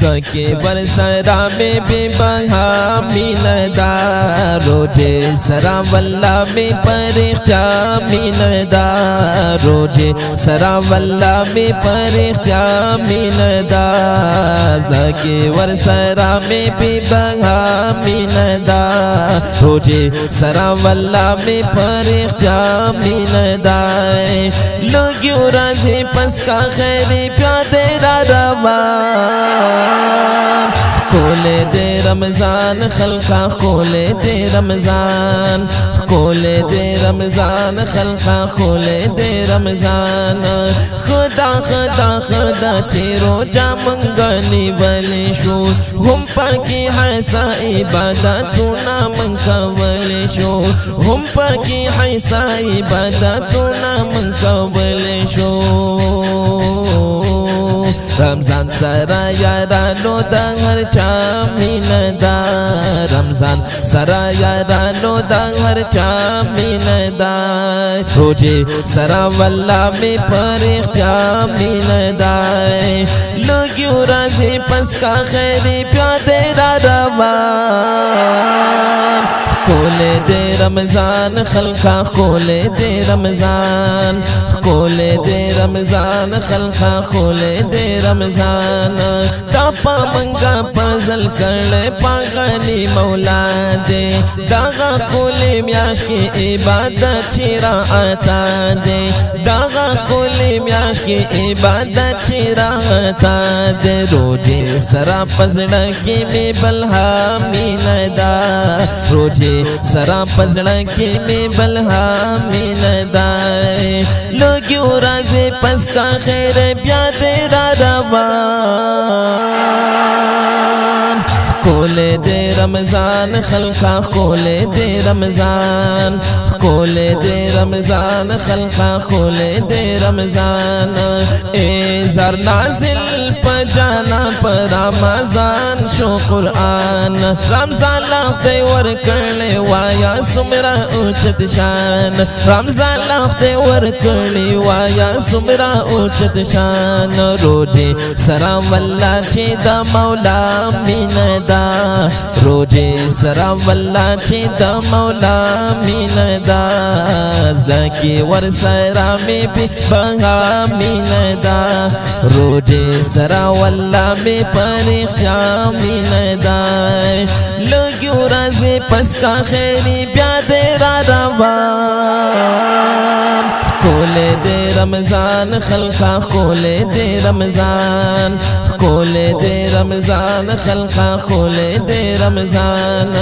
زکی ورسرا میں بے بہا میندا روجے سرا واللہ میں پرختیا میندا روجے سرا واللہ میں پرختیا میندا زکی ورسرا میں بے بہا میندا روجے سرا واللہ میں پرختیا میندا لوگیو رازی پس کا خیری پیادے را روان کولے دے رمضان خلقا کولے دے رمضان کولے دے رمضان خلقا کولے دے رمضان خدا خدا خدا چیرو جا منگانی ولی شو ہم پاکی حیثا عبادتونا منکا ولی شو ہم پاکی حیثا عبادتونا منکا ولی شو رمضان سرا یارانو دا ہر چا میندا رمضان سرا یارانو دا ہر چا میندا روجے سرا واللہ میں پرختیا میندا لوگیو رازی پس کا خیری پیادے را روان کولے دے رمضان خلقا کولے دے رمضان کولے دے رمضان خلقا کولے دے رمضان تاپا منگا پزل کرلے پاگانی مولا دے داغا کولی میاش کی عبادت چیرا آتا دے داغا کولی میاش کی عبادت چیرا آتا دے روجے سرا پزڑا کی میں بلہا میندا روجے سرا پزڑا کی میں بلہا میندا لوگیو رازے پس کا خیر پیادے را روان کولے دے رمضان خلقا کولے دے رمضان کولے دے رمضان خلقا کولے دے رمضان اے زر نازل پجانا پر رمضان شو قرآن رمضان لاختے ورکرلے وایا سمرا اوچت شان رمضان لاختے ورکرلے وایا سمرا اوچت شان روجے سرا واللہ چی دا مولا میندا روجے سرا واللہ چی دا مولا میندا زلکی ورسرا میں بھی بہا میندا روجے سرا واللہ میں پرختیا میندا لوگیو رازی پس کا خیری پیادے را روان کولے دے رمضان خلقا کولے دے رمضان کولے دے رمضان خلقا کولے دے رمضان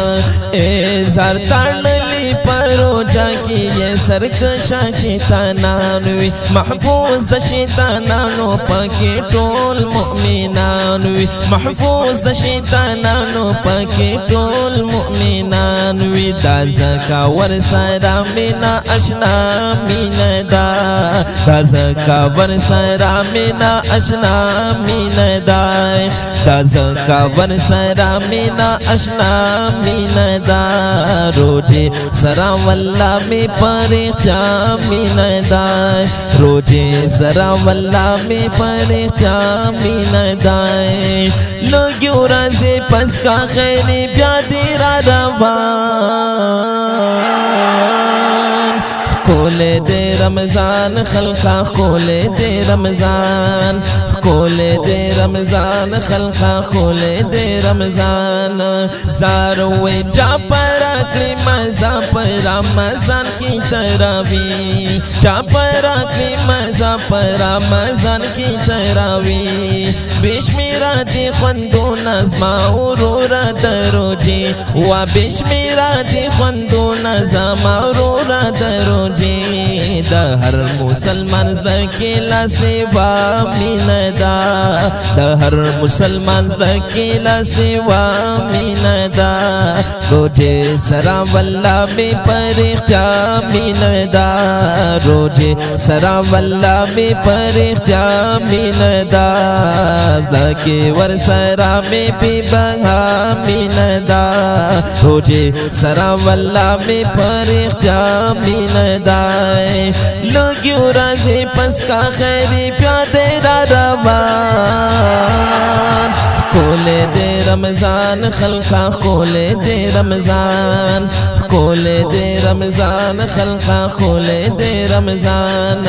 اے زار تارلی پرو جا کی یہ سرکشا شیطانانوی محفوظ دا شیطانانو پاکی ٹول مؤمنانوی محفوظ دا شیطانانو پاکی ٹول مؤمنانوی دا زکا ورسرا مینا اشنا میندا دا زکا ورسرا مینا اشنا میندا دا زکا ورسرا مینا اشنا میندا روجے سرا واللہ میں پرختیا میندا روجے سرا واللہ میں پرختیا میندا لوگیو رازے پس کا خیری پیادے را روان کولے دے رمضان خلقا کولے دے رمضان کولے دے رمضان خلقا کولے دے رمضان زاروے جا پر اکلی مزا پر رمضان کی تراوی جا پر اکلی مزا پر رمضان کی تراوی بشمیرا دی خوندو نظما اورورا دروجی و بشمیرا دی خوندو نظما اورورا دروجی دا ہر مسلمان زلکی لسوا میندا دا ہر مسلمان زلکی لسوا میندا روجے سرا واللہ میں پرختیا میندا روجے سرا واللہ میں پرختیا میندا زلکی ورسرا میں بھی بہا میندا روجے سرا واللہ میں پرختیا میندا لوگیو رازی پس کا خیری پیادے را روان کولے دے رمضان خلقا کولے دے رمضان کولے دے رمضان خلقا کولے دے رمضان